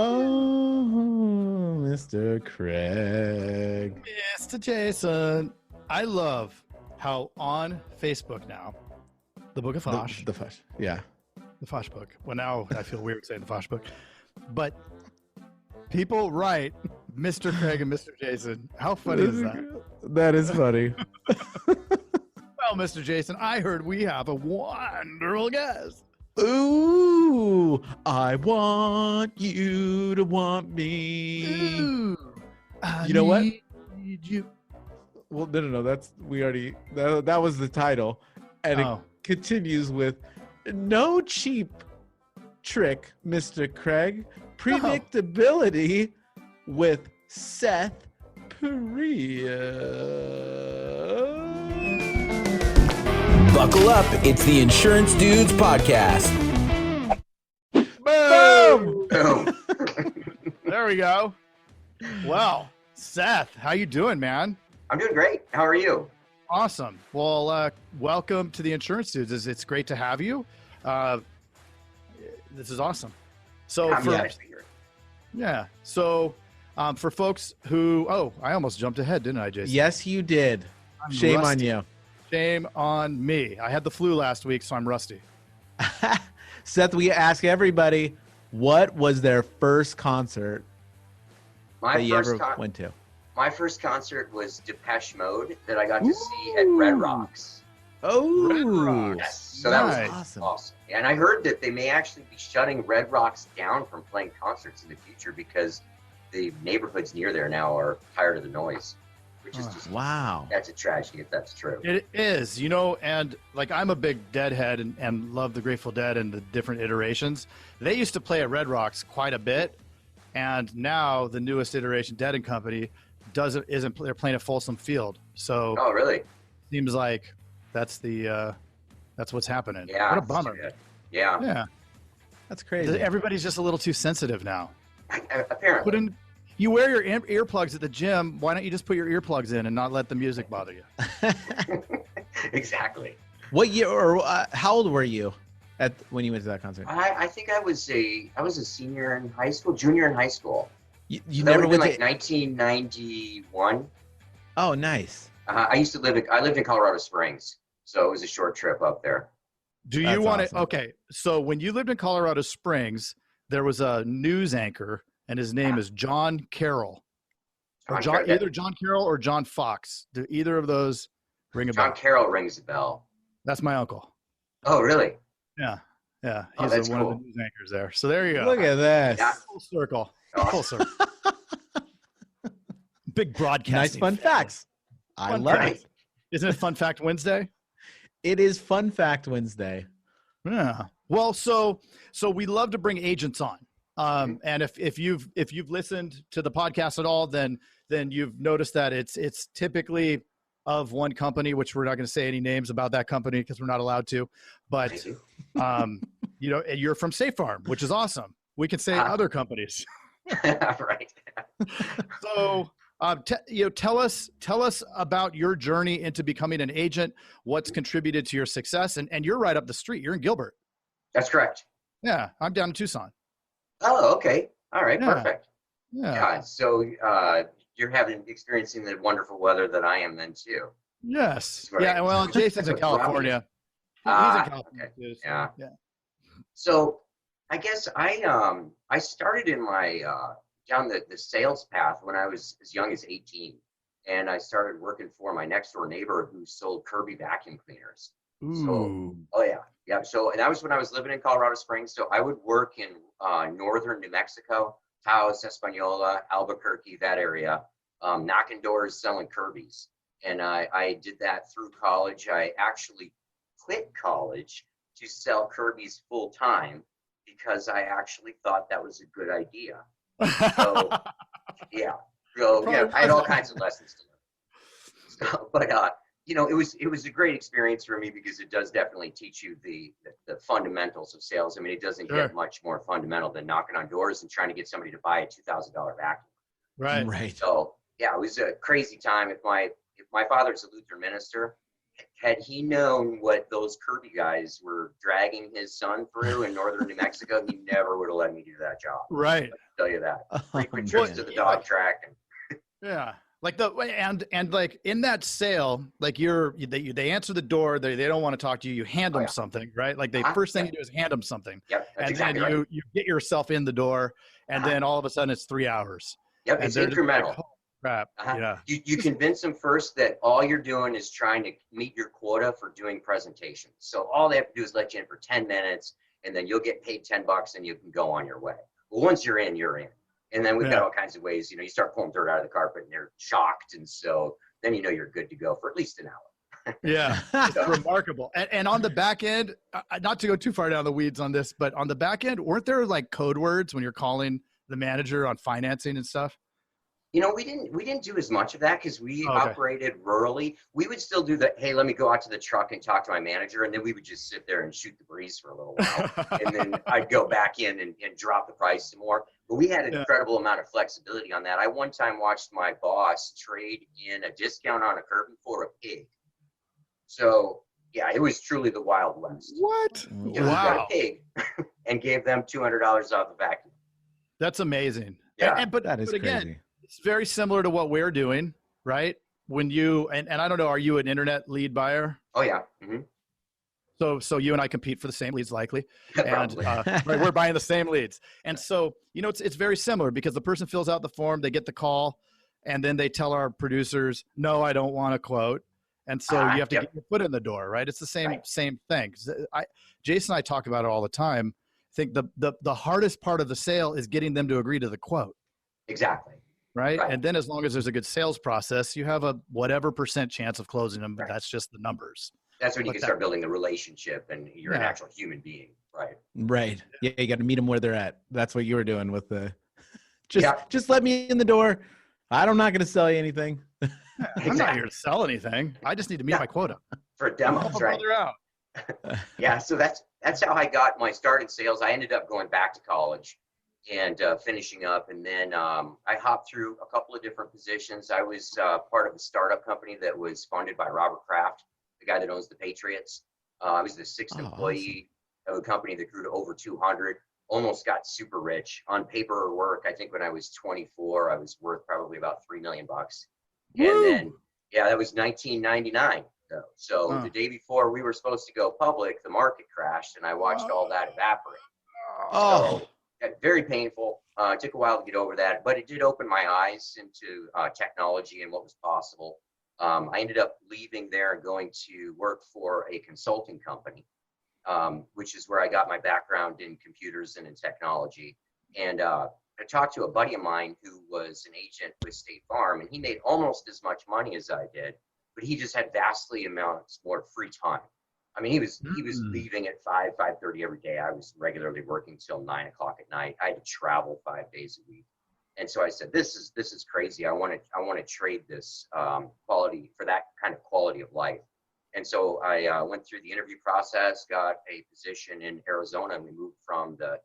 Oh, Mr. Craig. Mr. Jason. I love how on Facebook now, the Book of Fosh. The Fosh, yeah. The Fosh book. Well, now I feel weird saying the Fosh book. But people write Mr. Craig and Mr. Jason. How funny is that? That is funny. Well, Mr. Jason, I heard we have a wonderful guest. Ooh, I want you to want me. Ooh, you know what? Need you. Well, no. That was the title, and it continues with no cheap trick, Mr. Craig. Predictability with Seth Preus. Buckle up, it's the Insurance Dudes Podcast. Boom! Boom. There we go. Well, Seth, how you doing, man? I'm doing great. How are you? Awesome. Well, welcome to the Insurance Dudes. It's great to have you. This is awesome. So for folks who, I almost jumped ahead, didn't I, Jason? Yes, you did. Shame on you. Shame on me. I had the flu last week, so I'm rusty. Seth, we ask everybody, what was their first concert that you ever went to? My first concert was Depeche Mode that I got to see at Red Rocks. Oh, Red Rocks. Yes. So that was awesome. And I heard that they may actually be shutting Red Rocks down from playing concerts in the future because the neighborhoods near there now are tired of the noise. Which is just, wow. That's a tragedy if that's true. It is, and like I'm a big Deadhead and love the Grateful Dead and the different iterations. They used to play at Red Rocks quite a bit, and now the newest iteration, Dead and Company, they're playing at Folsom Field. So oh, really? Seems like that's what's happening. Yeah, what a bummer. Yeah, that's crazy. Everybody's just a little too sensitive now. Apparently. You wear your earplugs at the gym. Why don't you just put your earplugs in and not let the music bother you? Exactly. What year or how old were you when you went to that concert? I think I was a senior in high school, junior in high school. You never went to 1991. Oh, nice. I lived in Colorado Springs, so it was a short trip up there. Do you want to? Okay, so when you lived in Colorado Springs, there was a news anchor. And his name is John Carroll. Either John Carroll or John Fox. Do either of those ring a bell? John Carroll rings a bell. That's my uncle. Oh, really? Yeah. He's one of the news anchors there. So there you go. Look at this. Yeah. Full circle. Full circle. Big broadcasting. Nice fun facts. I love it. Isn't it Fun Fact Wednesday? It is Fun Fact Wednesday. Yeah. Well, so we love to bring agents on. And if you've listened to the podcast at all, then you've noticed that it's typically of one company, which we're not going to say any names about that company because we're not allowed to. But you're from State Farm, which is awesome. We can say other companies. Right. So tell us about your journey into becoming an agent. What's contributed to your success? And you're right up the street. You're in Gilbert. That's correct. Yeah, I'm down in Tucson. Oh, okay. All right. Yeah. Perfect. Yeah. So you're experiencing the wonderful weather that I am then too. Yes. Yeah. Well, Jason's in California. He's in California too. So, yeah. So I guess I started in my down the sales path when I was as young as 18, and I started working for my next door neighbor who sold Kirby vacuum cleaners. Ooh. So, yeah. So, and that was when I was living in Colorado Springs. So I would work in northern New Mexico, Taos, Espanola, Albuquerque, that area, knocking doors, selling Kirby's. And I did that through college. I actually quit college to sell Kirby's full time because I actually thought that was a good idea. So, yeah. So, yeah, I had all kinds of lessons to learn. So, but it was a great experience for me because it does definitely teach you the fundamentals of sales. I mean, it doesn't get much more fundamental than knocking on doors and trying to get somebody to buy a $2,000 vacuum. Right. So yeah, it was a crazy time. If my father's a Lutheran minister, had he known what those Kirby guys were dragging his son through in northern New Mexico, he never would have let me do that job. Right. I can tell you that. Frequent Oh, trips man. to the dog track. Yeah. Like and like in that sale, like they answer the door, they don't want to talk to you. You hand them something, right? Like the first thing you do is hand them something. Yep, that's and exactly then right. you get yourself in the door, and then all of a sudden it's 3 hours. Yep, and it's they're just like, incremental. "Oh, crap." Yeah. You convince them first that all you're doing is trying to meet your quota for doing presentations. So all they have to do is let you in for 10 minutes, and then you'll get paid $10 and you can go on your way. Well, once you're in, you're in. And then we've got all kinds of ways, you start pulling dirt out of the carpet and they're shocked. And so then you're good to go for at least an hour. Yeah. It's remarkable. And on the back end, not to go too far down the weeds on this, but on the back end, weren't there like code words when you're calling the manager on financing and stuff? We didn't do as much of that because we operated rurally. We would still do the, hey, let me go out to the truck and talk to my manager. And then we would just sit there and shoot the breeze for a little while. And then I'd go back in and drop the price some more. But we had an incredible amount of flexibility on that. I one time watched my boss trade in a discount on a Kirby for a pig. So yeah, it was truly the Wild West. What? Wow. Got a pig and gave them $200 off the vacuum. That's amazing. Yeah. But again, crazy. It's very similar to what we're doing, right? When you, and I don't know, are you an internet lead buyer? Oh yeah. Mm-hmm. So you and I compete for the same leads likely. And right, we're buying the same leads. And so, it's very similar because the person fills out the form, they get the call, and then they tell our producers, no, I don't want a quote. And so you have to get your foot in the door, right? It's the same thing. Jason and I talk about it all the time. I think the hardest part of the sale is getting them to agree to the quote. Exactly. Right? And then as long as there's a good sales process, you have a whatever % chance of closing them, but that's just the numbers. That's when you can start building the relationship and you're an actual human being. Right. Right. Yeah. You got to meet them where they're at. That's what you were doing with the, just let me in the door. I'm not going to sell you anything. I'm not here to sell anything. I just need to meet my quota. For demos, right? Yeah. So that's how I got my start in sales. I ended up going back to college and finishing up. And then I hopped through a couple of different positions. I was part of a startup company that was funded by Robert Kraft, the guy that owns the Patriots. I was the sixth employee of a company that grew to over 200, almost got super rich. On paperwork, I think when I was 24, I was worth probably about $3 million. And then, that was 1999. So the day before we were supposed to go public, the market crashed and I watched all that evaporate. So, very painful. It took a while to get over that, but it did open my eyes into technology and what was possible. I ended up leaving there and going to work for a consulting company, which is where I got my background in computers and in technology. And I talked to a buddy of mine who was an agent with State Farm, and he made almost as much money as I did, but he just had vastly amounts more free time. I mean, he was leaving at 5:30 every day. I was regularly working till 9 o'clock at night. I had to travel 5 days a week. And so I said, this is crazy. I want to trade this quality for that kind of quality of life. And so I went through the interview process, got a position in Arizona, and we moved from the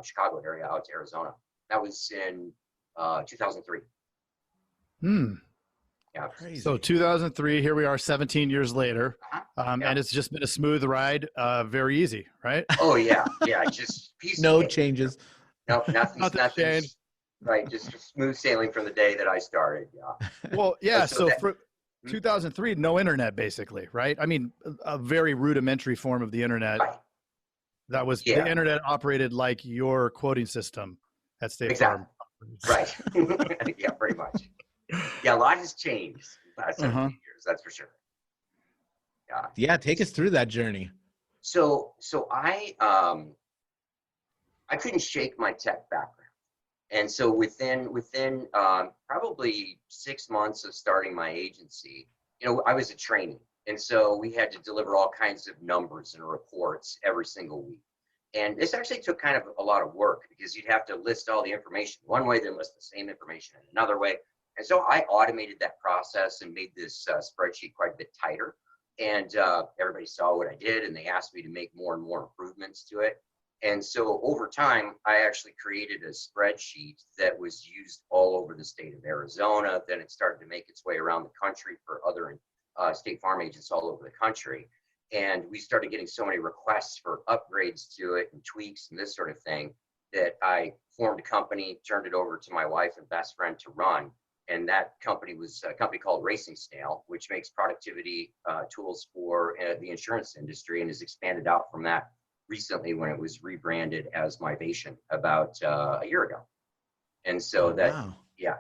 Chicago area out to Arizona. That was in 2003. Yeah. Crazy. So 2003, here we are 17 years later. And it's just been a smooth ride, very easy, right? Oh, yeah. Yeah, just no changes. No, nothing changed. Right, just smooth sailing from the day that I started. Yeah. Well, yeah. So for 2003, no internet, basically, right? I mean, a very rudimentary form of the internet. Right. That was the internet operated like your quoting system at State Farm. Right. Yeah, pretty much. Yeah, a lot has changed in the last 17 years. That's for sure. Yeah. Take us through that journey. So I couldn't shake my tech background. And so within probably 6 months of starting my agency, I was a trainee. And so we had to deliver all kinds of numbers and reports every single week. And this actually took kind of a lot of work because you'd have to list all the information one way, then list the same information in another way. And so I automated that process and made this spreadsheet quite a bit tighter. And everybody saw what I did, and they asked me to make more and more improvements to it. And so over time, I actually created a spreadsheet that was used all over the state of Arizona. Then it started to make its way around the country for other State Farm agents all over the country. And we started getting so many requests for upgrades to it and tweaks and this sort of thing that I formed a company, turned it over to my wife and best friend to run. And that company was a company called Racing Snail, which makes productivity tools for the insurance industry, and has expanded out from that recently when it was rebranded as Motivation about a year ago. And so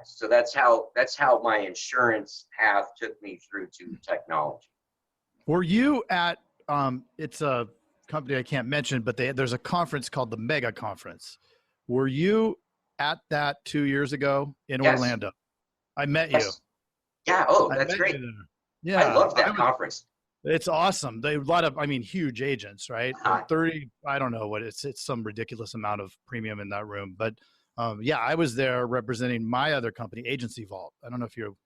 so that's how my insurance path took me through to technology. Were you at it's a company I can't mention, but there's a conference called the Mega Conference. Were you at that 2 years ago in Orlando? I met you. Yeah. Oh, that's great. Yeah. I love that conference. It's awesome. They a lot of, huge agents, right? 30, I don't know what it's some ridiculous amount of premium in that room. But I was there representing my other company, Agency Vault. I don't know if you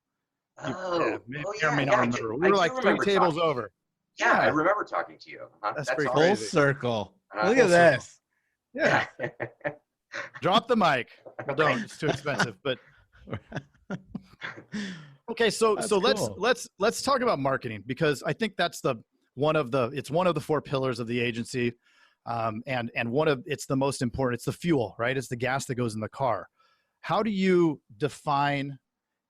may not remember. We were like 3 tables over. Yeah, I remember talking to you. That's pretty full crazy. Circle. Look at this. Yeah. Drop the mic. Well, don't. It's too expensive. But okay, so cool. let's talk about marketing, because I think that's one of the 4 pillars of the agency, and it's the most important. It's the fuel, right? It's the gas that goes in the car. How do you define,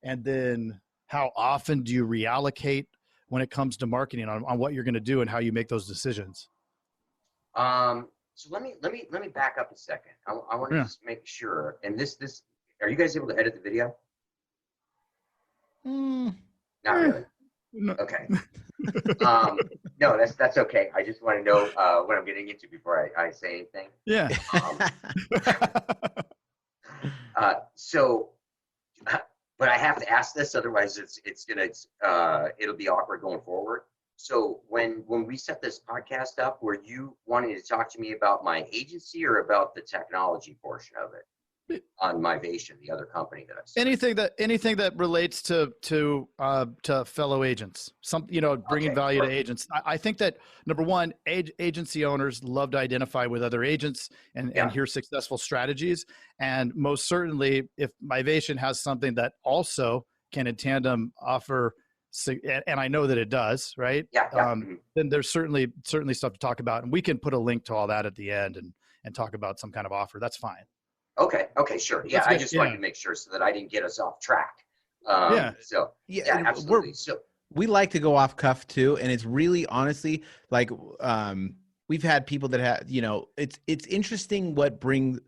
and then how often do you reallocate when it comes to marketing on what you're going to do and how you make those decisions? So let me back up a second. I want to just make sure. And this, are you guys able to edit the video? Not really. No. Okay. No, that's okay. I just want to know what I'm getting into before I say anything. Yeah. But I have to ask this, otherwise it'll be awkward going forward. So when we set this podcast up, were you wanting to talk to me about my agency or about the technology portion of it on Motivation, the other company that I started? Anything that relates to fellow agents, bringing value to agents. I think that number one, agency owners love to identify with other agents and hear successful strategies. And most certainly, if Motivation has something that also can in tandem offer, and I know that it does, right? Then there's certainly stuff to talk about, and we can put a link to all that at the end and talk about some kind of offer. That's fine. Okay, sure. Yeah, I just wanted to make sure so that I didn't get us off track. So absolutely. So we like to go off cuff too, and it's really honestly like we've had people that have, it's interesting what brings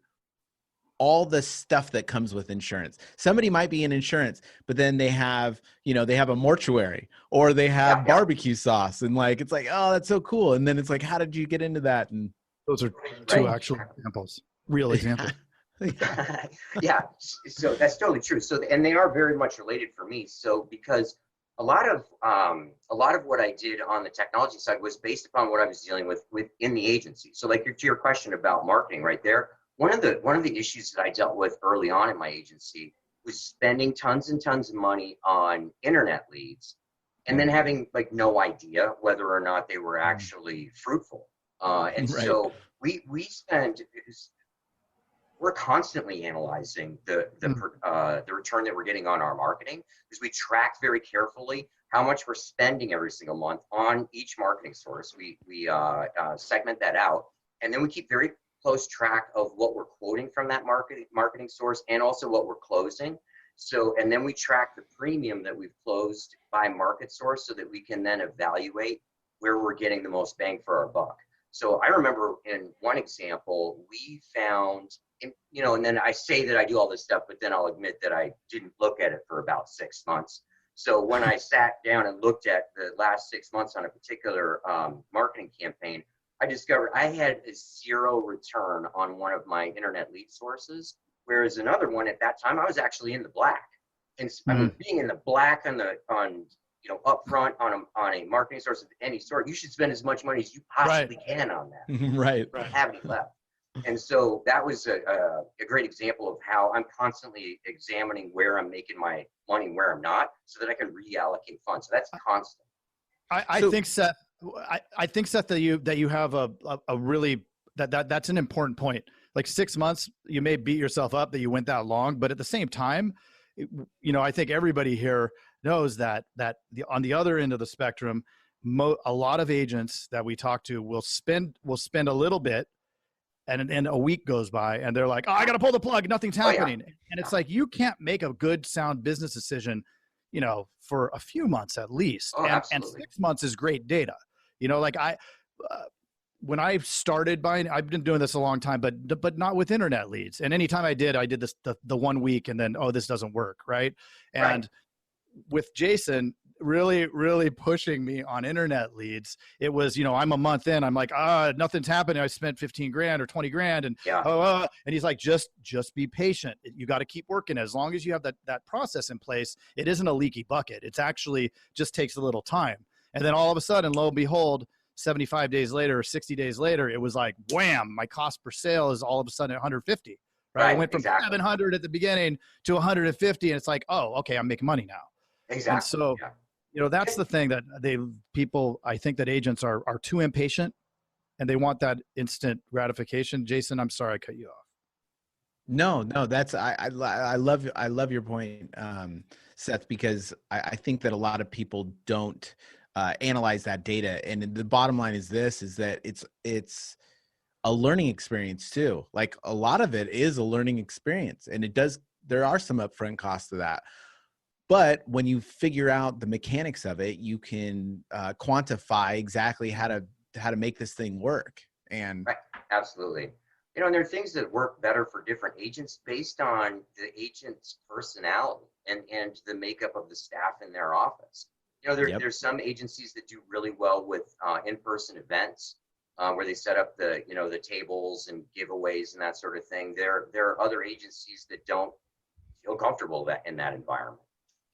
all the stuff that comes with insurance. Somebody might be in insurance, but then they have a mortuary, or they have barbecue sauce, and it's like, oh, that's so cool. And then it's like, how did you get into that? And those are 2 actual examples, real examples. Yeah, so that's totally true. So, and they are very much related for me. So, because a lot of what I did on the technology side was based upon what I was dealing with within the agency. So, to your question about marketing, right there, one of the issues that I dealt with early on in my agency was spending tons and tons of money on internet leads, and then having no idea whether or not they were actually fruitful. So we spend. We're constantly analyzing the return that we're getting on our marketing, because we track very carefully how much we're spending every single month on each marketing source. We segment that out, and then we keep very close track of what we're quoting from that marketing source, and also what we're closing. So, and then we track the premium that we've closed by market source, so that we can then evaluate where we're getting the most bang for our buck. So I remember in one example, we found, and then I say that I do all this stuff, but then I'll admit that I didn't look at it for about 6 months. So when I sat down and looked at the last 6 months on a particular marketing campaign, I discovered I had a 0 return on one of my internet lead sources, whereas another one at that time, I was actually in the black. And I mean, being in the black upfront on a marketing source of any sort, you should spend as much money as you possibly can on that. Right. Have any left. And so that was a great example of how I'm constantly examining where I'm making my money and where I'm not, so that I can reallocate funds. So that's constant. I think, Seth, that you have a really that's an important point. 6 months, you may beat yourself up that you went that long, but at the same time, I think everybody here knows that on the other end of the spectrum, a lot of agents that we talk to will spend a little bit, and a week goes by and they're like, oh, I got to pull the plug. Nothing's happening. And it's like, you can't make a good, sound business decision, for a few months at least. And 6 months is great data. Like when I started buying, I've been doing this a long time, but not with internet leads. And anytime I did this the 1 week and then, oh, this doesn't work. Right. And with Jason really, really pushing me on internet leads, it was, I'm a month in, I'm like, nothing's happening. I spent 15 grand or 20 grand. And, and he's like, just be patient. You got to keep working. As long as you have that process in place, it isn't a leaky bucket. It's actually just takes a little time. And then all of a sudden, lo and behold, 75 days later or 60 days later, it was like, wham, my cost per sale is all of a sudden at 150. Right. I went from 700 at the beginning to 150. And it's like, oh, okay, I'm making money now. Exactly. And so, that's the thing that I think that agents are too impatient and they want that instant gratification. Jason, I'm sorry I cut you off. No, that's, I love your point, Seth, because I think that a lot of people don't analyze that data. And the bottom line is that it's a learning experience too. Like a lot of it is a learning experience, and there are some upfront costs to that. But when you figure out the mechanics of it, you can quantify exactly how to make this thing work. And absolutely. And there are things that work better for different agents based on the agent's personality and the makeup of the staff in their office. There's some agencies that do really well with in-person events where they set up the tables and giveaways and that sort of thing. There are other agencies that don't feel comfortable in that environment.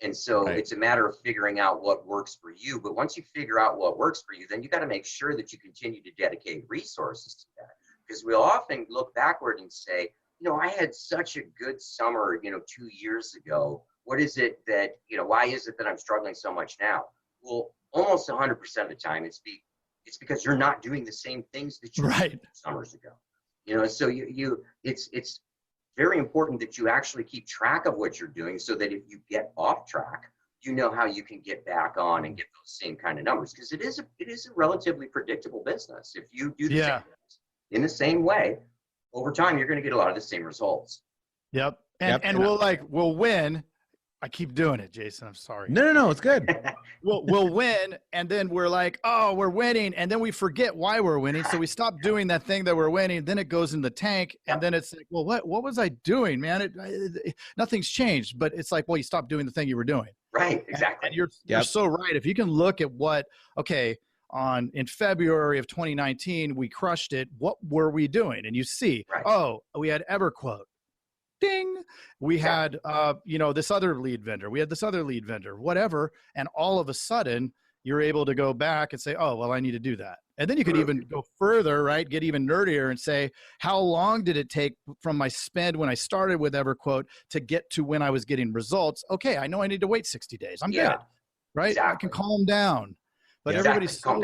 And so it's a matter of figuring out what works for you. But once you figure out what works for you, then you got to make sure that you continue to dedicate resources to that. Because we'll often look backward and say, I had such a good summer, 2 years ago. What is it that, why is it that I'm struggling so much now? Well, almost 100% of the time, it's because you're not doing the same things that you did summers ago. So it's very important that you actually keep track of what you're doing so that if you get off track, you know how you can get back on and get those same kind of numbers. Because it is a relatively predictable business. If you do the same things in the same way, over time, you're going to get a lot of the same results. Yep. And we'll win. I keep doing it, Jason. I'm sorry. No, it's good. We'll win, and then we're like, oh, we're winning, and then we forget why we're winning, so we stop doing that thing that we're winning. Then it goes in the tank, and then it's like, well, what was I doing, man? Nothing's changed, but it's like, well, you stopped doing the thing you were doing. Right, exactly. And you're so right. If you can look at in February of 2019, we crushed it. What were we doing? And you see, we had EverQuote. Ding. We had, this other lead vendor. We had this other lead vendor, whatever. And all of a sudden, you're able to go back and say, oh, well, I need to do that. And then you could even go further, right? Get even nerdier and say, how long did it take from my spend when I started with EverQuote to get to when I was getting results? Okay, I know I need to wait 60 days. I'm good, right? Exactly. I can calm down. But everybody's so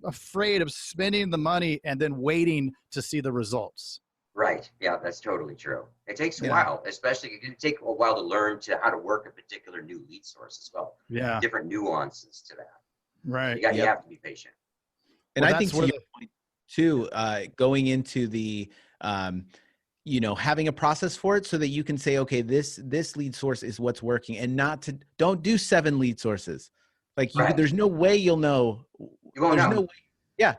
afraid of spending the money and then waiting to see the results. Right. Yeah, that's totally true. It takes a while, especially it can take a while to learn how to work a particular new lead source as well. Yeah. Different nuances to that. Right. You have to be patient. And I think to your point too, going into the, having a process for it so that you can say, okay, this lead source is what's working, and don't do 7 lead sources. Like there's no way you'll know. You won't know. No way. Yeah.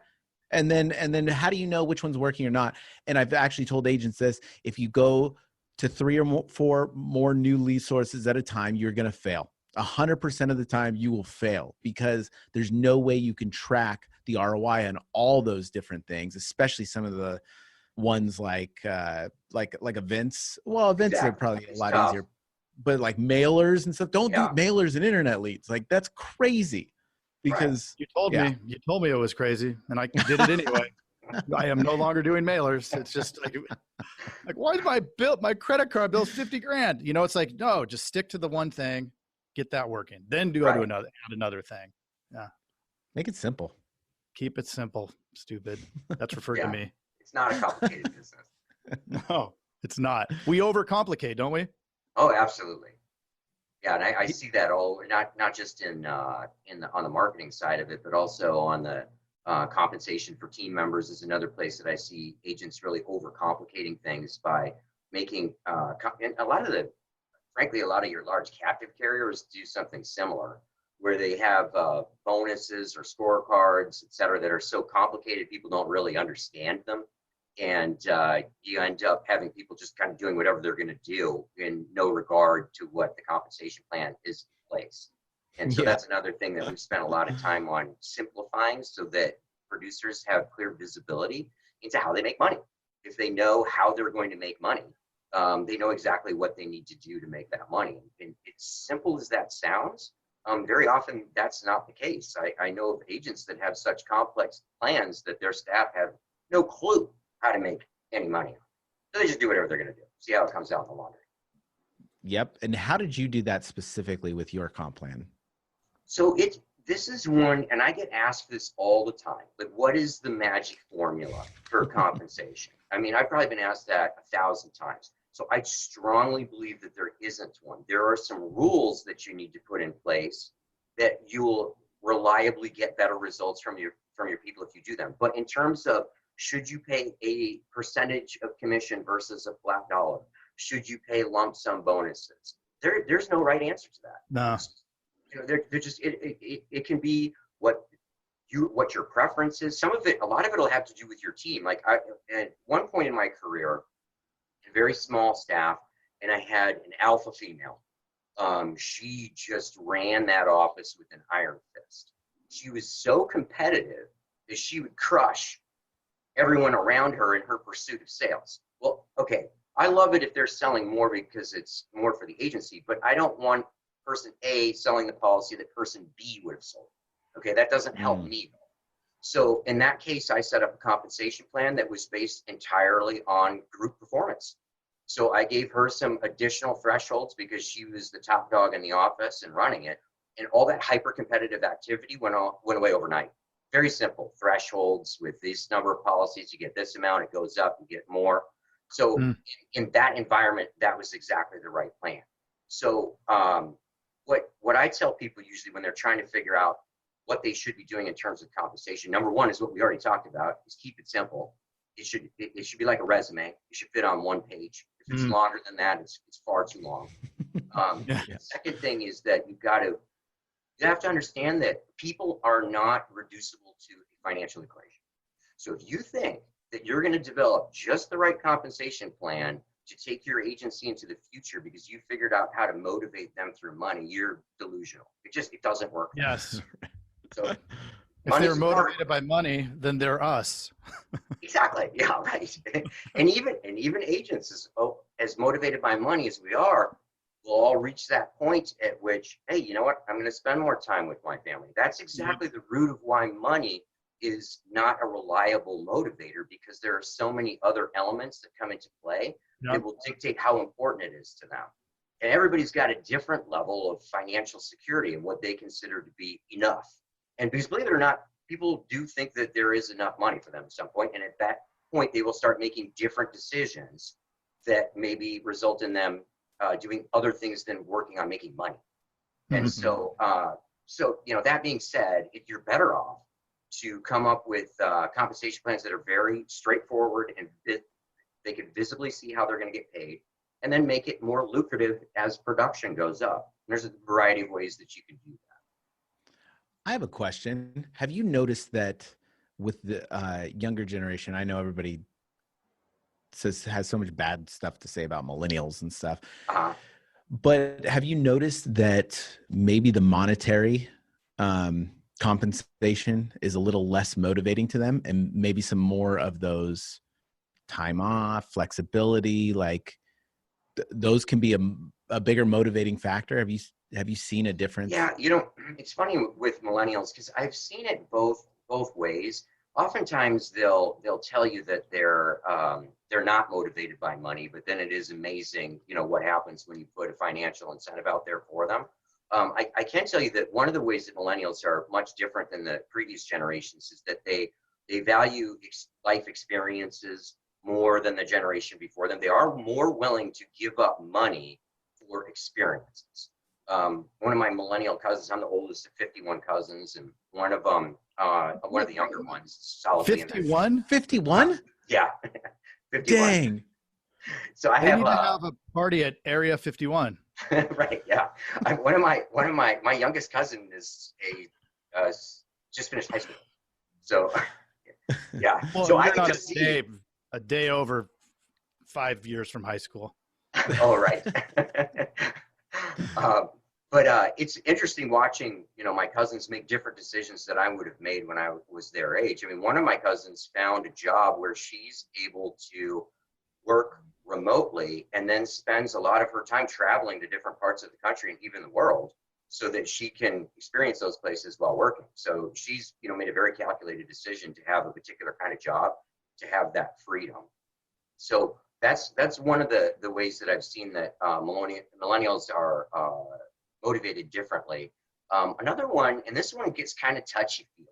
And then how do you know which one's working or not? And I've actually told agents this: if you go to 3 or 4 more new lead sources at a time, you're going to fail. 100% of the time you will fail, because there's no way you can track the ROI on all those different things, especially some of the ones like events. Well, events are probably a lot easier, but like mailers and stuff. Don't do mailers and internet leads. Like that's crazy. Because you told me it was crazy, and I did it anyway. I am no longer doing mailers. It's just like why is my credit card bill's 50 grand? It's like, no, just stick to the one thing, get that working, then add another thing. Yeah. Make it simple. Keep it simple, stupid. That's referred to me. It's not a complicated business. No, it's not. We overcomplicate, don't we? Oh, absolutely. Yeah, and I see that all not just on the marketing side of it, but also on the compensation for team members is another place that I see agents really overcomplicating things by making and frankly, a lot of your large captive carriers do something similar, where they have bonuses or scorecards, et cetera, that are so complicated people don't really understand them. And you end up having people just kind of doing whatever they're going to do in no regard to what the compensation plan is in place. And so that's another thing that we've spent a lot of time on simplifying so that producers have clear visibility into how they make money. If they know how they're going to make money, they know exactly what they need to do to make that money. And it's simple as that sounds. Very often that's not the case. I know of agents that have such complex plans that their staff have no clue how to make any money. So they just do whatever they're going to do. See how it comes out in the laundry. Yep. And how did you do that specifically with your comp plan? So this is one, and I get asked this all the time, like, what is the magic formula for compensation? I mean, I've probably been asked that 1,000 times. So I strongly believe that there isn't one. There are some rules that you need to put in place that you will reliably get better results from your people if you do them. But in terms of, should you pay a percentage of commission versus a flat dollar? Should you pay lump sum bonuses? There's no right answer to that. No. They're just it can be what your preference is. A lot of it will have to do with your team. Like at one point in my career, a very small staff, and I had an alpha female. She just ran that office with an iron fist. She was so competitive that she would crush everyone around her in her pursuit of sales. Well, okay, I love it if they're selling more because it's more for the agency, but I don't want person A selling the policy that person B would have sold. Okay, that doesn't help me. So in that case, I set up a compensation plan that was based entirely on group performance. So I gave her some additional thresholds because she was the top dog in the office and running it. And all that hyper competitive activity went away overnight. Very simple thresholds with this number of policies, you get this amount, it goes up, you get more. So in that environment, that was exactly the right plan. So what I tell people usually when they're trying to figure out what they should be doing in terms of compensation, number one is what we already talked about, is keep it simple. It should be like a resume. It should fit on one page. If it's longer than that, it's far too long. The second thing is that you have to understand that people are not reducible to a financial equation. So if you think that you're going to develop just the right compensation plan to take your agency into the future because you figured out how to motivate them through money, you're delusional. It doesn't work. Yes. So if they're motivated by money, then they're us. Exactly. Yeah, right. And even agents as motivated by money as we are, we'll all reach that point at which, hey, you know what? I'm going to spend more time with my family. That's exactly the root of why money is not a reliable motivator, because there are so many other elements that come into play that will dictate how important it is to them. And everybody's got a different level of financial security and what they consider to be enough. And because believe it or not, people do think that there is enough money for them at some point. And at that point, they will start making different decisions that maybe result in them doing other things than working on making money. And so that being said, you're better off to come up with compensation plans that are very straightforward and they can visibly see how they're going to get paid, and then make it more lucrative as production goes up. And there's a variety of ways that you can do that. I have a question. Have you noticed that with the younger generation, I know everybody has so much bad stuff to say about millennials and stuff, but have you noticed that maybe the monetary compensation is a little less motivating to them, and maybe some more of those time off, flexibility, like those can be a bigger motivating factor? Have you seen a difference? Yeah, it's funny with millennials because I've seen it both ways. Oftentimes they'll tell you that they're not motivated by money, but then it is amazing, what happens when you put a financial incentive out there for them. I can tell you that one of the ways that millennials are much different than the previous generations is that they value life experiences more than the generation before them. They are more willing to give up money for experiences. one of my millennial cousins, I'm the oldest of 51 cousins, and one of them, one of the younger ones, solidly 51? 51? Yeah. 51. Dang. So I They have, need to have a party at Area 51. right. Yeah. One of my youngest cousin is just finished high school. So yeah. Well, So I you're get not to see a day over 5 years from high school. Oh, right. But it's interesting watching, my cousins make different decisions that I would have made when I was their age. I mean, one of my cousins found a job where she's able to work remotely and then spends a lot of her time traveling to different parts of the country and even the world so that she can experience those places while working. So she's, made a very calculated decision to have a particular kind of job, to have that freedom. So that's one of the ways that I've seen that millennials are motivated differently. Another one, and this one gets kind of touchy-feely,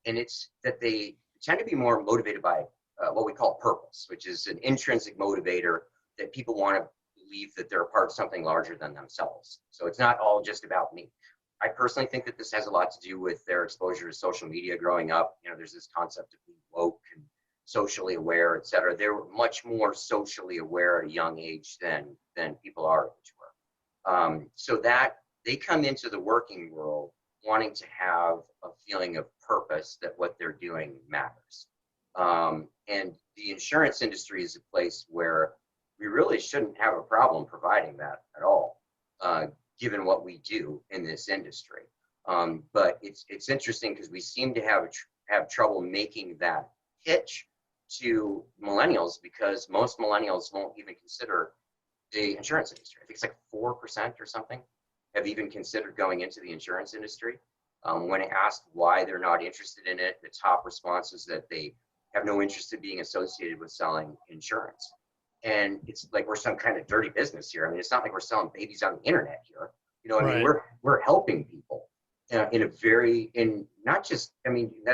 and it's that they tend to be more motivated by what we call purpose, which is an intrinsic motivator that people want to believe that they're a part of something larger than themselves. So it's not all just about me. I personally think that this has a lot to do with their exposure to social media growing up. There's this concept of being woke and socially aware, et cetera. They were much more socially aware at a young age than people our age were. So that they come into the working world wanting to have a feeling of purpose, that what they're doing matters. And the insurance industry is a place where we really shouldn't have a problem providing that at all, given what we do in this industry. But it's interesting because we seem to have trouble making that pitch to millennials, because most millennials won't even consider the insurance industry. I think it's like 4% or something have even considered going into the insurance industry. When asked why they're not interested in it, the top response is that they have no interest in being associated with selling insurance. And it's like we're some kind of dirty business here. I mean, it's not like we're selling babies on the internet here. I mean, we're helping people that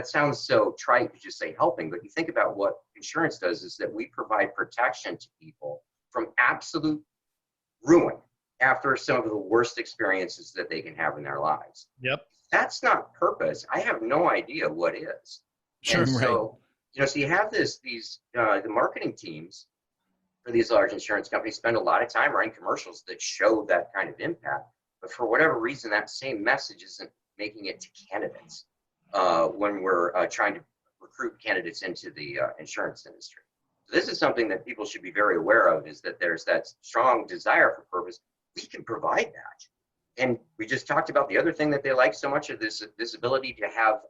sounds so trite to just say helping, but you think about what insurance does is that we provide protection to people from absolute ruin after some of the worst experiences that they can have in their lives. Yep. That's not purpose. I have no idea what is. Sure. And so, so you have the marketing teams for these large insurance companies spend a lot of time writing commercials that show that kind of impact. But for whatever reason, that same message isn't making it to candidates when we're trying to recruit candidates into the insurance industry. So this is something that people should be very aware of, is that there's that strong desire for purpose. We can provide that. And we just talked about the other thing that they like so much of this ability to have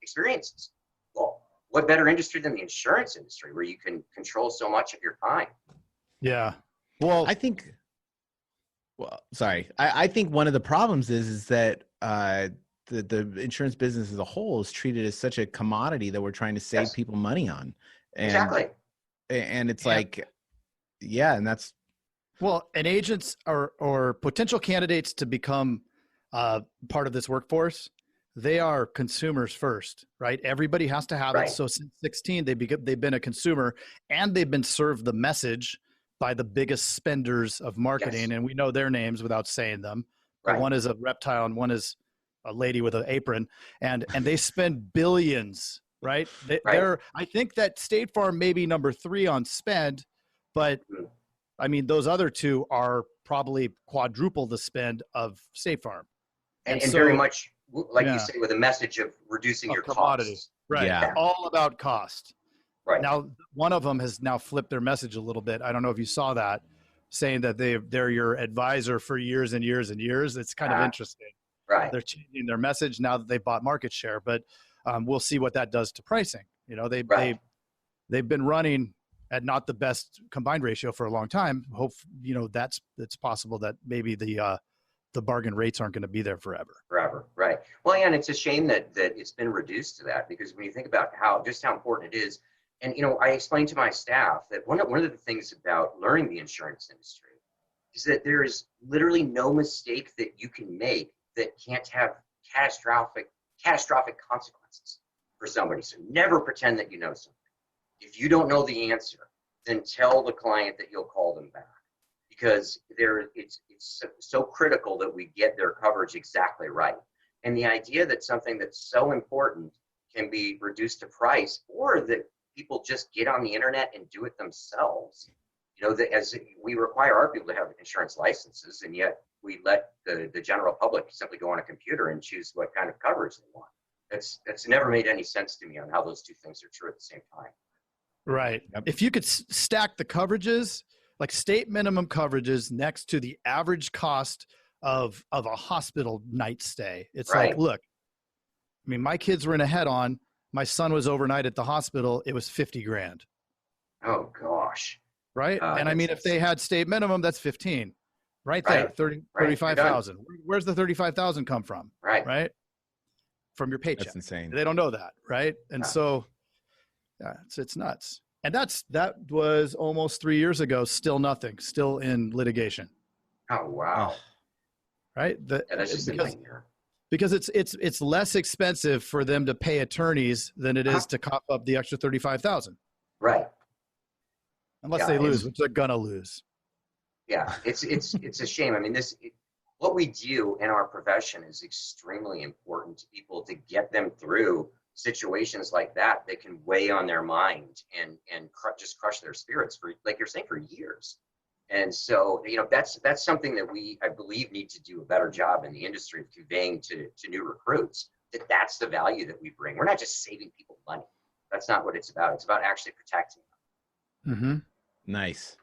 experiences. Well, what better industry than the insurance industry, where you can control so much of your time? Yeah. Well, I think one of the problems is that the insurance business as a whole is treated as such a commodity that we're trying to save people money on. And, Exactly. And it's and that's. Well, and agents or potential candidates to become part of this workforce, they are consumers first, right? Everybody has to have it. So since 16, they've been a consumer, and they've been served the message by the biggest spenders of marketing. And we know their names without saying them. But one is a reptile and one is a lady with an apron, and they spend billions, right? I think that State Farm may be number 3 on spend, but I mean, those other two are probably quadruple the spend of State Farm. And so, very much, like you say, with a message of reducing your costs. Right. Yeah. All about cost. Right. Now, one of them has now flipped their message a little bit. I don't know if you saw that, saying that they're your advisor for years and years and years. It's kind of interesting. Right. They're changing their message now that they bought market share, but we'll see what that does to pricing. They've been running at not the best combined ratio for a long time. It's possible that maybe the bargain rates aren't going to be there forever. Right. Well, yeah, and it's a shame that it's been reduced to that, because when you think about how important it is, and I explained to my staff that one of the things about learning the insurance industry is that there is literally no mistake that you can make that can't have catastrophic consequences for somebody. So never pretend that you know something. If you don't know the answer, then tell the client that you'll call them back, because it's so critical that we get their coverage exactly right. And the idea that something that's so important can be reduced to price, or that people just get on the internet and do it themselves. You know, that as we require our people to have insurance licenses, and yet we let the general public simply go on a computer and choose what kind of coverage they want. That's never made any sense to me on how those two things are true at the same time. Right. Yep. If you could stack the coverages, like state minimum coverages next to the average cost of a hospital night stay, it's Right. like, look, I mean, my kids were in a head-on. My son was overnight at the hospital. It was 50 grand. Oh gosh. Right. And I mean, if they had state minimum, that's 15 right there, Right. 35,000. Where's the 35,000 come from? Right. Right. From your paycheck. That's insane. They don't know that. Right. And Yeah. so yeah, it's nuts. And that was almost 3 years ago. Still nothing, still in litigation. Oh wow. Right. Yeah, that's just a nightmare. Because it's less expensive for them to pay attorneys than it is to cough up the extra 35,000. Right. Unless they lose, which they're gonna lose. Yeah, it's a shame. I mean, what we do in our profession is extremely important to people, to get them through situations like that can weigh on their mind and just crush their spirits for, like you're saying, for years. And so, you know, that's something that I believe, need to do a better job in the industry of conveying to new recruits, that's the value that we bring. We're not just saving people money. That's not what it's about. It's about actually protecting them. Mm-hmm. Nice.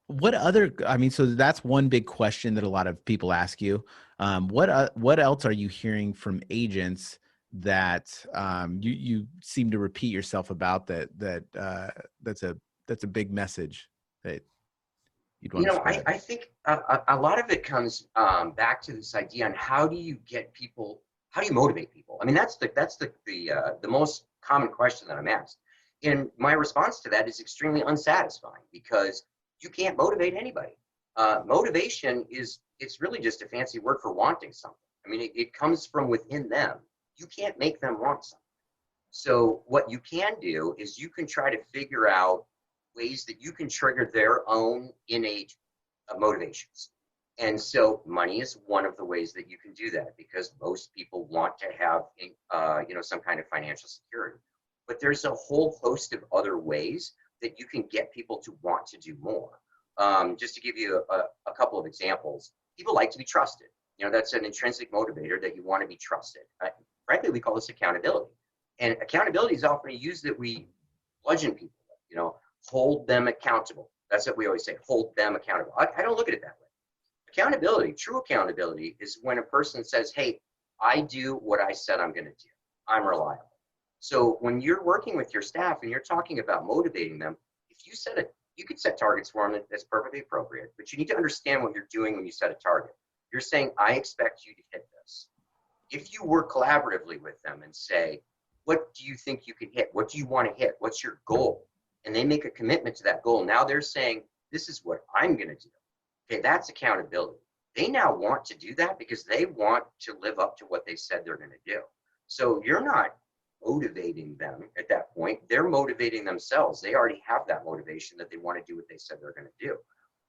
What other, I mean, so that's one big question that a lot of people ask you. What else are you hearing from agents that you seem to repeat yourself about that's a big message that you'd want to spread? I think a lot of it comes back to this idea on how do you motivate people? I mean, that's the most common question that I'm asked. And my response to that is extremely unsatisfying, because you can't motivate anybody. Motivation it's really just a fancy word for wanting something. I mean, it comes from within them. You can't make them want something. So what you can do is you can try to figure out ways that you can trigger their own innate motivations. And so money is one of the ways that you can do that, because most people want to have some kind of financial security. But there's a whole host of other ways that you can get people to want to do more. Just to give you a couple of examples, people like to be trusted. You know, that's an intrinsic motivator, that you want to be trusted. Frankly, we call this accountability. And accountability is often used that we bludgeon people with, hold them accountable. That's what we always say, hold them accountable. I don't look at it that way. Accountability, true accountability, is when a person says, hey, I do what I said I'm going to do. I'm reliable. So when you're working with your staff and you're talking about motivating them, if you could set targets for them, that's perfectly appropriate, but you need to understand what you're doing when you set a target. You're saying, I expect you to hit this. If you work collaboratively with them and say, what do you think you can hit? What do you want to hit? What's your goal? And they make a commitment to that goal. Now they're saying, this is what I'm going to do. Okay, that's accountability. They now want to do that because they want to live up to what they said they're going to do. So you're not motivating them at that point. They're motivating themselves. They already have that motivation that they want to do what they said they're going to do.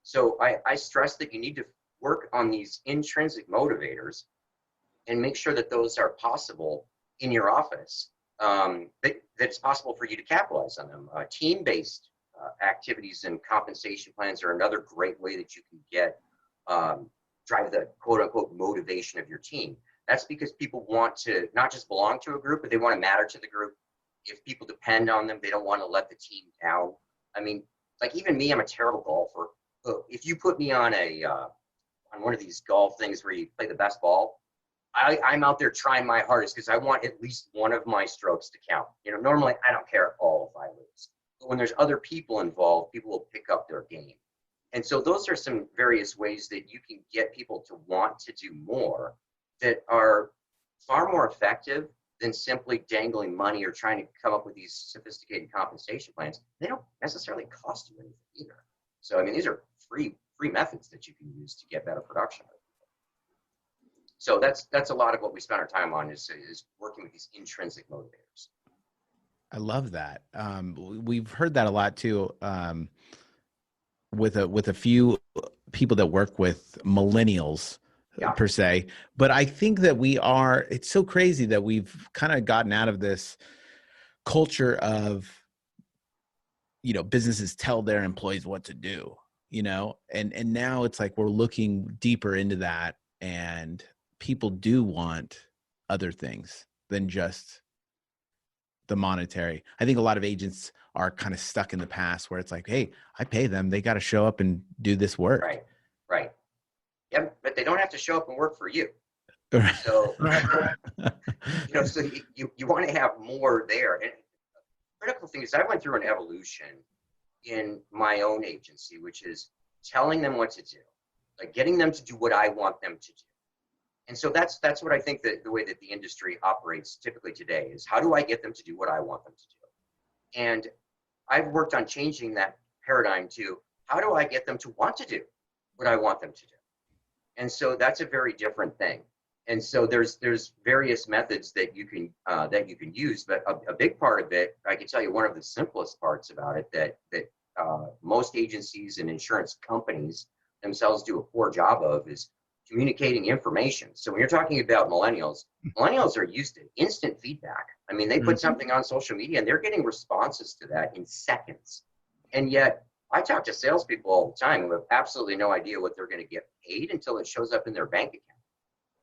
So I stress that you need to work on these intrinsic motivators and make sure that those are possible in your office, that it's possible for you to capitalize on them. Team-based activities and compensation plans are another great way that you can drive the quote-unquote motivation of your team. That's because people want to not just belong to a group, but they want to matter to the group. If people depend on them, they don't want to let the team down. I mean, like even me, I'm a terrible golfer. But if you put me on on one of these golf things where you play the best ball, I'm out there trying my hardest because I want at least one of my strokes to count. Normally I don't care at all if I lose. But when there's other people involved, people will pick up their game. And so those are some various ways that you can get people to want to do more that are far more effective than simply dangling money or trying to come up with these sophisticated compensation plans. They don't necessarily cost you anything either. So, I mean, these are free methods that you can use to get better production. So that's a lot of what we spend our time on is working with these intrinsic motivators. I love that. We've heard that a lot too, with a few people that work with millennials Yeah. per se, but I think that it's so crazy that we've kind of gotten out of this culture of, businesses tell their employees what to do, and now it's like we're looking deeper into that, and people do want other things than just the monetary. I think a lot of agents are kind of stuck in the past where it's like, hey, I pay them, they got to show up and do this work. Right. Yeah, but they don't have to show up and work for you. Right. So, so you want to have more there. And the critical thing is I went through an evolution in my own agency, which is telling them what to do, like getting them to do what I want them to do. And so that's what I think that the way that the industry operates typically today is, how do I get them to do what I want them to do? And I've worked on changing that paradigm to, how do I get them to want to do what I want them to do? And so that's a very different thing. And so there's various methods that you can use, but a big part of it, I can tell you one of the simplest parts about it that most agencies and insurance companies themselves do a poor job of is communicating information. So when you're talking about millennials are used to instant feedback. I mean, they put something on social media and they're getting responses to that in seconds. And yet I talk to salespeople all the time who have absolutely no idea what they're going to get paid until it shows up in their bank account.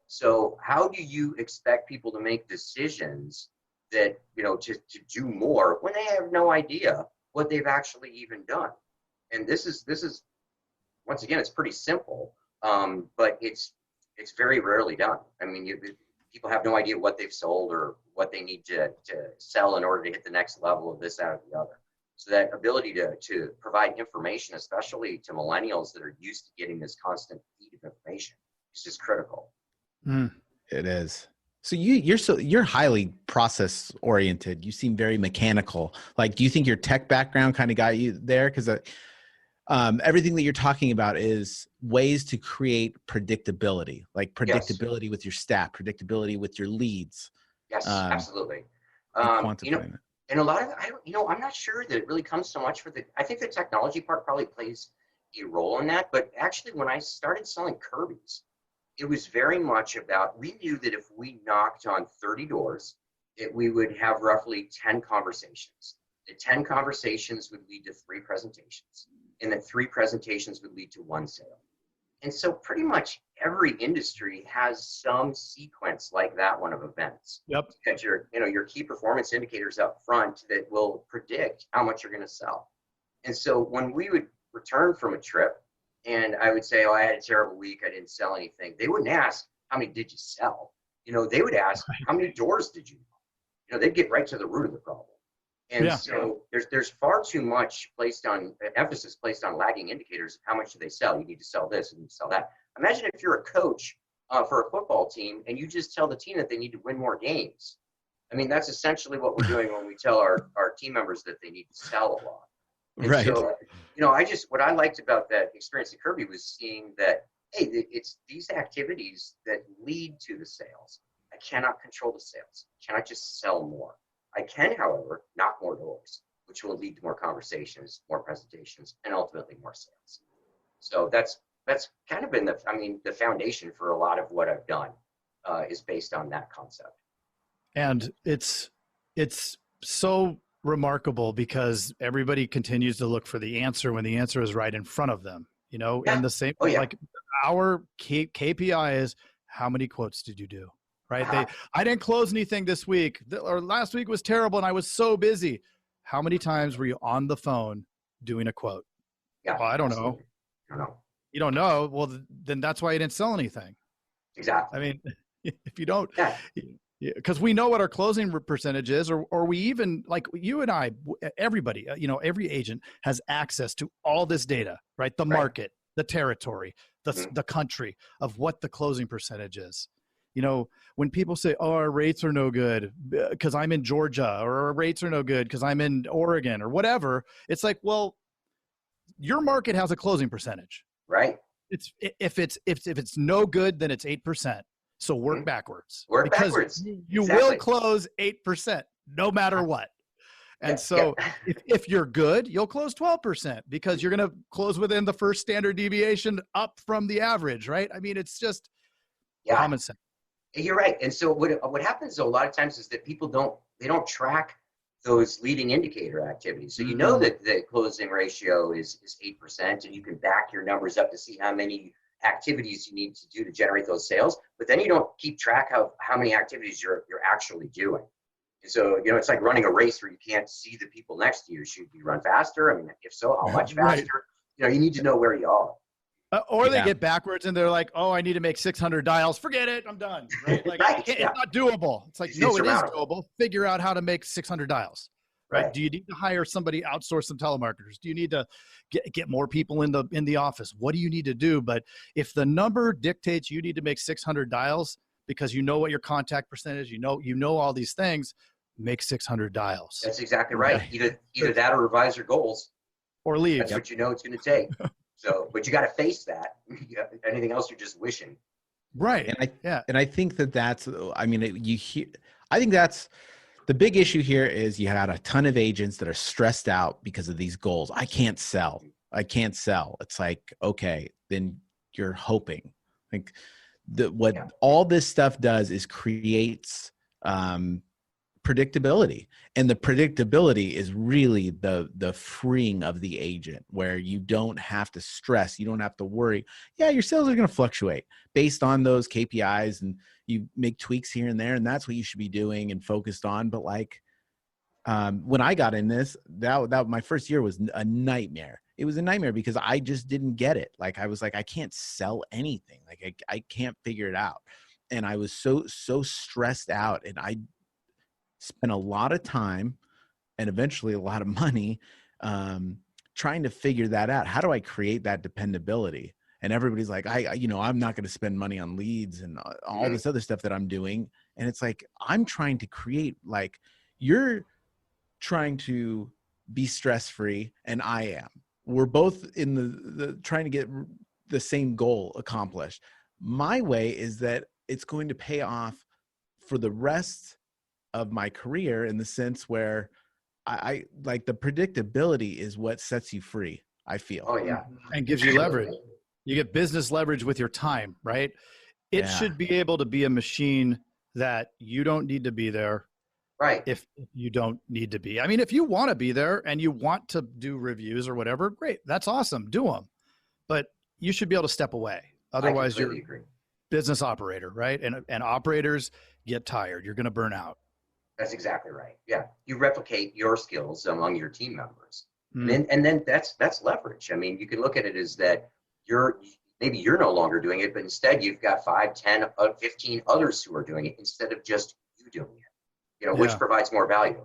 So how do you expect people to make decisions that, to do more when they have no idea what they've actually even done? And this is once again, it's pretty simple, but it's very rarely done. I mean, people have no idea what they've sold or what they need to sell in order to hit the next level of this, that, or the other. So that ability to provide information, especially to millennials that are used to getting this constant feed of information, is just critical. It is. So you're highly process oriented. You seem very mechanical. Like, do you think your tech background kind of got you there? Because everything that you're talking about is ways to create predictability, like predictability with your staff, predictability with your leads. Yes, absolutely. Quantifying it. And a lot of I'm not sure that it really comes so much I think the technology part probably plays a role in that. But actually, when I started selling Kirby's, it was very much about, we knew that if we knocked on 30 doors, we would have roughly 10 conversations. The 10 conversations would lead to 3 presentations, and the 3 presentations would lead to 1 sale. And so pretty much every industry has some sequence like that one of events. Yep. You got your key performance indicators up front that will predict how much you're going to sell. And so when we would return from a trip and I would say, I had a terrible week, I didn't sell anything, they wouldn't ask, how many did you sell? They would ask, how many doors did you knock? They'd get right to the root of the problem. And so there's far too much emphasis placed on lagging indicators of how much do they sell. You need to sell this and you need to sell that. Imagine if you're a coach for a football team and you just tell the team that they need to win more games. I mean, that's essentially what we're doing when we tell our team members that they need to sell a lot. And right. So, what I liked about that experience at Kirby was seeing that, hey, it's these activities that lead to the sales. I cannot control the sales. I cannot just sell more. I can, however, knock more doors, which will lead to more conversations, more presentations, and ultimately more sales. So that's kind of been the foundation for a lot of what I've done is based on that concept. And it's so remarkable because everybody continues to look for the answer when the answer is right in front of them, and the same, like our KPI is, how many quotes did you do? Right. I didn't close anything this week, or last week was terrible and I was so busy. How many times were you on the phone doing a quote? Yeah. Well, I don't know. You don't know. Well, then that's why you didn't sell anything. Exactly. I mean, if you don't, because we know what our closing percentage is, or we even, like you and I, everybody, every agent has access to all this data, right? The market, the territory, the country of what the closing percentage is. When people say, our rates are no good because I'm in Georgia, or our rates are no good because I'm in Oregon or whatever, it's like, well, your market has a closing percentage. Right. If it's no good, then it's 8%. So work backwards. Work backwards. You will close 8% no matter what. And so if you're good, you'll close 12% because you're going to close within the first standard deviation up from the average, right? I mean, it's just common sense. You're right. And so what happens though, a lot of times is that people don't track those leading indicator activities. So you know that the closing ratio is 8%, and you can back your numbers up to see how many activities you need to do to generate those sales, but then you don't keep track of how many activities you're actually doing. And so, it's like running a race where you can't see the people next to you. Should you run faster? I mean, if so, how much faster? Right. You need to know where you are. Or they get backwards and they're like, oh, I need to make 600 dials. Forget it. I'm done. Right? Like, it's not doable. It's like, no, it is doable. Figure out how to make 600 dials. Right? Do you need to hire somebody, outsource some telemarketers? Do you need to get more people in the office? What do you need to do? But if the number dictates you need to make 600 dials because you know what your contact percentage, you know all these things, make 600 dials. That's exactly right. Either that or revise your goals. Or leave. That's what you know it's going to take. So, but you got to face that. Anything else, you're just wishing. Right. And I think that's, I think that's the big issue here is you had a ton of agents that are stressed out because of these goals. I can't sell. It's like, okay, then you're hoping. Like all this stuff does is creates predictability, and the predictability is really the freeing of the agent, where you don't have to stress, you don't have to worry. Yeah, your sales are going to fluctuate based on those KPIs, and you make tweaks here and there, and that's what you should be doing and focused on. But like when I got in this, that my first year was a nightmare. It was a nightmare because I just didn't get it. Like I was like, I can't sell anything. Like I can't figure it out, and I was so stressed out, and I spent a lot of time and eventually a lot of money trying to figure that out. How do I create that dependability? And everybody's like, I'm not going to spend money on leads and all this other stuff that I'm doing. And it's like, I'm trying to create, like, you're trying to be stress-free and I am. We're both in the trying to get the same goal accomplished. My way is that it's going to pay off for the rest of my career, in the sense where I like the predictability is what sets you free, I feel. Oh yeah. And gives you leverage. You get business leverage with your time, right? It should be able to be a machine that you don't need to be there. Right. If you don't need to be. I mean, if you want to be there and you want to do reviews or whatever, great. That's awesome. Do them. But you should be able to step away. Otherwise, you're a business operator, right? And operators get tired. You're going to burn out. That's exactly right. Yeah. You replicate your skills among your team members. And then that's leverage. I mean, you can look at it as that maybe you're no longer doing it, but instead you've got 5, 10, 15 others who are doing it instead of just you doing it, which provides more value.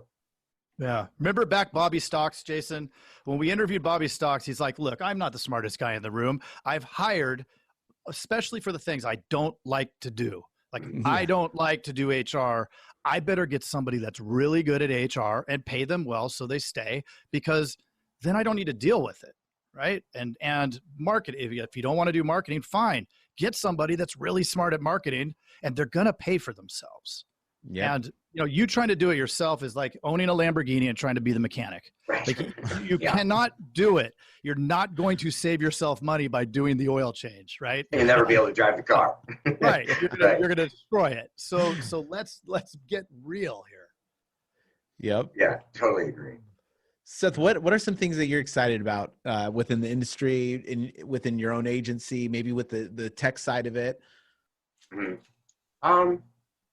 Yeah. Remember back Bobby Stocks, Jason, when we interviewed Bobby Stocks, he's like, look, I'm not the smartest guy in the room. I've hired, especially for the things I don't like to do. Like I don't like to do HR. I better get somebody that's really good at HR and pay them well so they stay, because then I don't need to deal with it, right? And market, if you don't want to do marketing, fine. Get somebody that's really smart at marketing, and they're going to pay for themselves. Yeah. And you trying to do it yourself is like owning a Lamborghini and trying to be the mechanic. Right. Like you cannot do it. You're not going to save yourself money by doing the oil change, right? You'll never be able to drive the car. Right. You're going to destroy it. So let's get real here. Yep. Yeah, totally agree. Seth, what are some things that you're excited about within the industry, within your own agency, maybe with the tech side of it?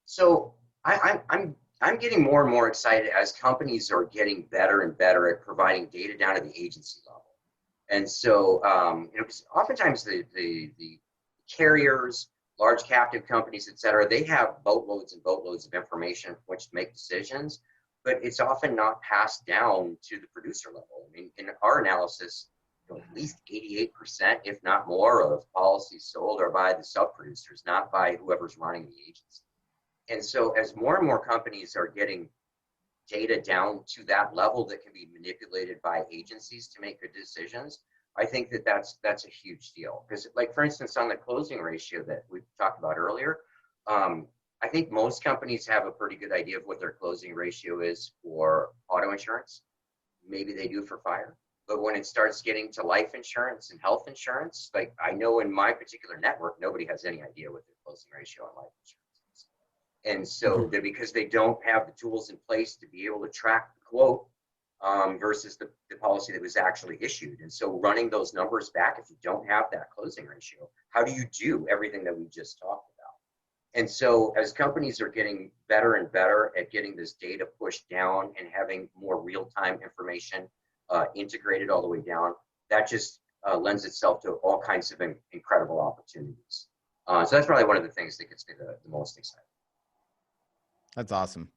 So I'm getting more and more excited as companies are getting better and better at providing data down to the agency level. And so, because oftentimes the carriers, large captive companies, et cetera, they have boatloads and boatloads of information from which to make decisions, but it's often not passed down to the producer level. I mean, in our analysis, at least 88%, if not more, of policies sold are by the sub-producers, not by whoever's running the agency. And so as more and more companies are getting data down to that level that can be manipulated by agencies to make good decisions, I think that's a huge deal. Because, like, for instance, on the closing ratio that we talked about earlier, I think most companies have a pretty good idea of what their closing ratio is for auto insurance. Maybe they do for fire. But when it starts getting to life insurance and health insurance, like I know in my particular network, nobody has any idea what their closing ratio on life insurance is. And so because they don't have the tools in place to be able to track the quote versus the policy that was actually issued. And so running those numbers back, if you don't have that closing ratio, how do you do everything that we just talked about? And so as companies are getting better and better at getting this data pushed down and having more real-time information integrated all the way down, that just lends itself to all kinds of incredible opportunities. So that's probably one of the things that gets me the most excited. That's awesome.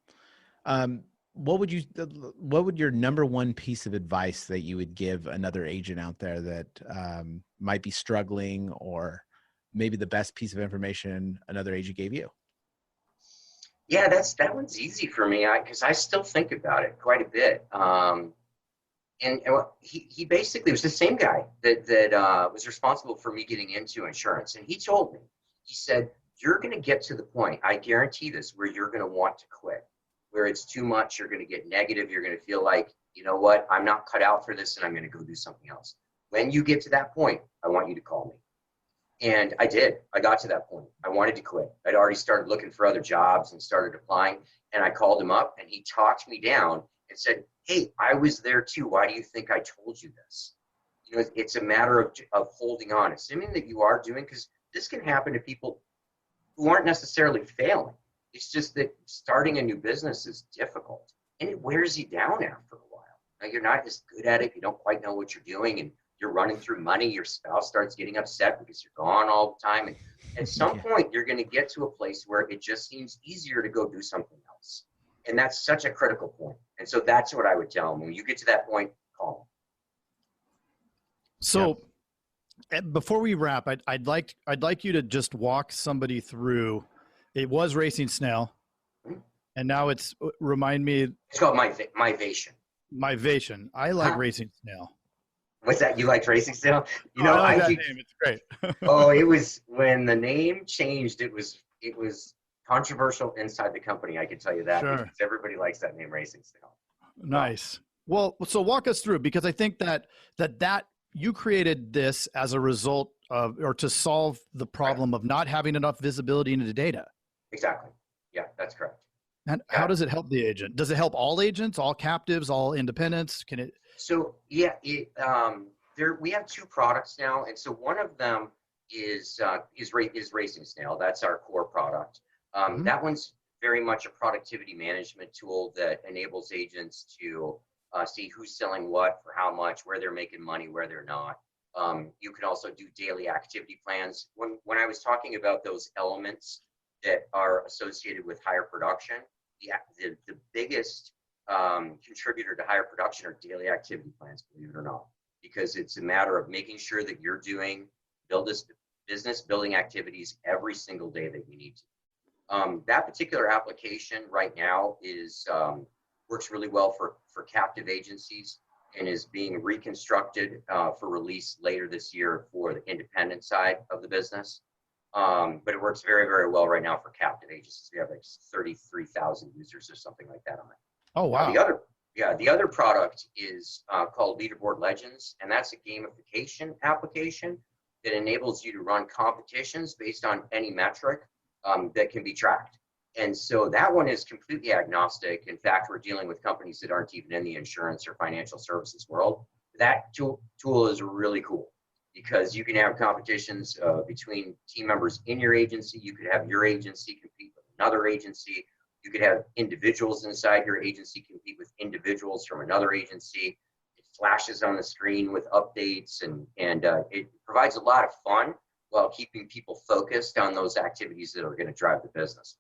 What would your number one piece of advice that you would give another agent out there that might be struggling, or maybe the best piece of information another agent gave you? Yeah, that one's easy for me because I still think about it quite a bit. And he basically was the same guy that was responsible for me getting into insurance. And he told me, he said, you're going to get to the point, I guarantee this, where you're going to want to quit, where it's too much. You're going to get negative. You're going to feel like, you know what, I'm not cut out for this and I'm going to go do something else. When you get to that point, I want you to call me. And I did. I got to that point. I wanted to quit. I'd already started looking for other jobs and started applying. And I called him up and he talked me down and said, hey, I was there too. Why do you think I told you this? You know, it's a matter of holding on, assuming that you are doing, because this can happen to people who aren't necessarily failing. It's just that starting a new business is difficult and it wears you down after a while. Now, you're not as good at it. You don't quite know what you're doing and you're running through money. Your spouse starts getting upset because you're gone all the time. And at some point, you're going to get to a place where it just seems easier to go do something else. And that's such a critical point. And so that's what I would tell them. When you get to that point, call them. So before we wrap, I'd like you to just walk somebody through. It was Racing Snail, and now it's, remind me. It's called Motivation. Motivation. I like Racing Snail. What's that? You liked Racing Snail? You know, I like that name. It's great. Oh, it was, when the name changed, it was controversial inside the company. I can tell you that. Sure. Because everybody likes that name, Racing Snail. Nice. Well, so walk us through, because I think that you created this as a result of, or to solve the problem of not having enough visibility into the data. Exactly. Yeah, that's correct. And how does it help the agent? Does it help all agents, all captives, all independents? Can it? So yeah, we have two products now, and so one of them is Racing Snail. That's our core product. That one's very much a productivity management tool that enables agents to see who's selling what, for how much, where they're making money, where they're not. You can also do daily activity plans. When I was talking about those elements that are associated with higher production, the biggest contributor to higher production are daily activity plans, believe it or not, because it's a matter of making sure that you're doing business building activities every single day that you need to. That particular application right now is works really well for captive agencies and is being reconstructed for release later this year for the independent side of the business. But it works very, very well right now for captive agencies. We have like 33,000 users or something like that on it. Oh, wow. The other product is called Leaderboard Legends, and that's a gamification application that enables you to run competitions based on any metric that can be tracked. And so that one is completely agnostic. In fact, we're dealing with companies that aren't even in the insurance or financial services world. That tool is really cool because you can have competitions between team members in your agency. You could have your agency compete with another agency. You could have individuals inside your agency compete with individuals from another agency. It flashes on the screen with updates, and it provides a lot of fun while keeping people focused on those activities that are going to drive the business.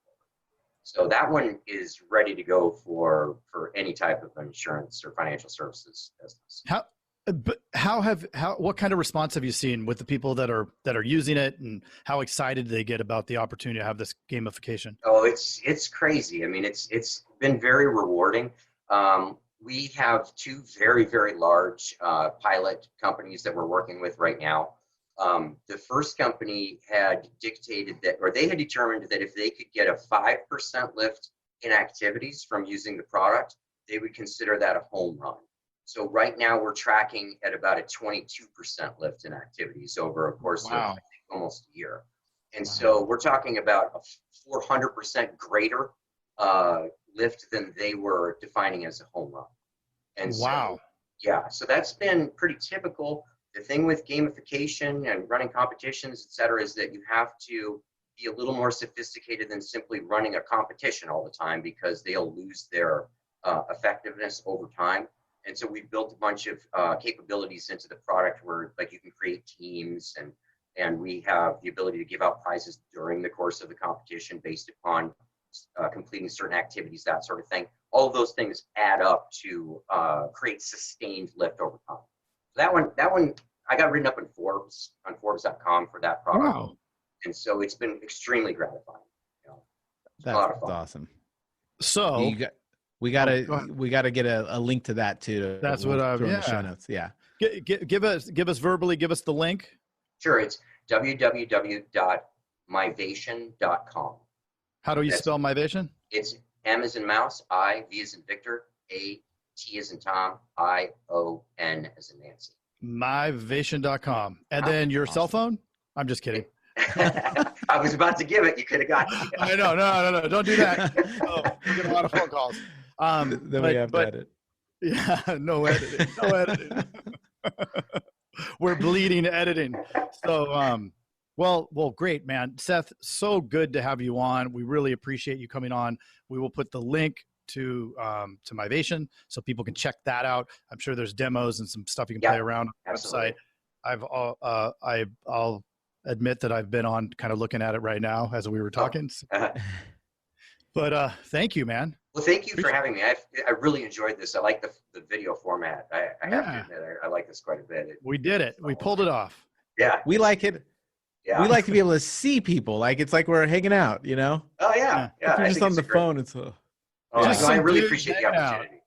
So that one is ready to go for any type of insurance or financial services business. What kind of response have you seen with the people that are using it, and how excited they get about the opportunity to have this gamification? Oh, it's crazy. I mean, it's been very rewarding. We have two very, very large pilot companies that we're working with right now. The first company had dictated that, or they had determined that if they could get a 5% lift in activities from using the product, they would consider that a home run. So right now we're tracking at about a 22% lift in activities over a course of I think, almost a year. And so we're talking about a 400% greater lift than they were defining as a home run. And so, yeah, so that's been pretty typical. The thing with gamification and running competitions, et cetera, is that you have to be a little more sophisticated than simply running a competition all the time, because they'll lose their effectiveness over time. And so we've built a bunch of capabilities into the product where, like, you can create teams, and we have the ability to give out prizes during the course of the competition based upon completing certain activities, that sort of thing. All of those things add up to create sustained lift over time. That one, I got written up in Forbes, on Forbes.com for that product. Wow. And so it's been extremely gratifying. You know, that's awesome. So we gotta get a link to that too. That's what I'm. In the show notes. Yeah. Give us the link. Sure. It's www.motivational.com. How do you spell Motivation? It's M as in mouse, I, V as in Victor, A, T as in Tom, I, O, N as in Nancy. Motivation.com. And then your cell phone? I'm just kidding. I was about to give it. You could have got it. I know. No. Don't do that. We get a lot of phone calls. Then we have to edit. Yeah, no editing. No editing. We're bleeding editing. So, well, great, man. Seth, so good to have you on. We really appreciate you coming on. We will put the link to Motivation so people can check that out. I'm sure there's demos and some stuff you can play around on the website. I'll admit that I've been on kind of looking at it right now as we were talking. But thank you, man. Well, thank you for having me. I really enjoyed this. I like the video format. I have to admit, I like this quite a bit. We did it. We pulled it off. Yeah. We like it. Yeah. We like to be able to see people. Like, it's like we're hanging out, you know? Oh, yeah. If you're just on the phone, it's I really appreciate the opportunity.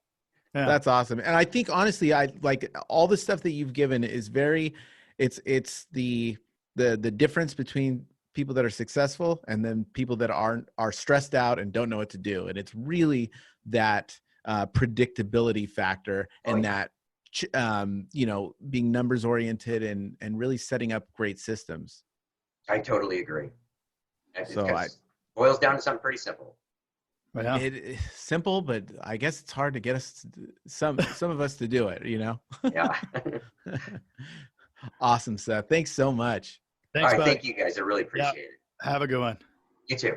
Yeah. That's awesome. And I think, honestly, I like all the stuff that you've given is it's the difference between people that are successful and then people that are stressed out and don't know what to do. And it's really that predictability factor and that, being numbers oriented and really setting up great systems. I totally agree. So boils down to something pretty simple. Yeah. It's simple, but I guess it's hard to get us some of us to do it, you know? Yeah. Awesome, Seth. Thanks so much. Thanks, all right, thank you guys. I really appreciate it. Have a good one. You too.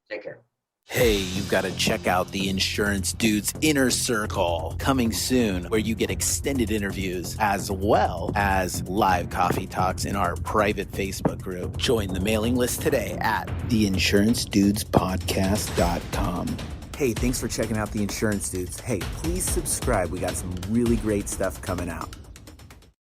Take care. Hey, you've got to check out the Insurance Dudes Inner Circle coming soon, where you get extended interviews as well as live coffee talks in our private Facebook group. Join the mailing list today at theinsurancedudespodcast.com. Hey, thanks for checking out the Insurance Dudes. Hey, please subscribe. We got some really great stuff coming out.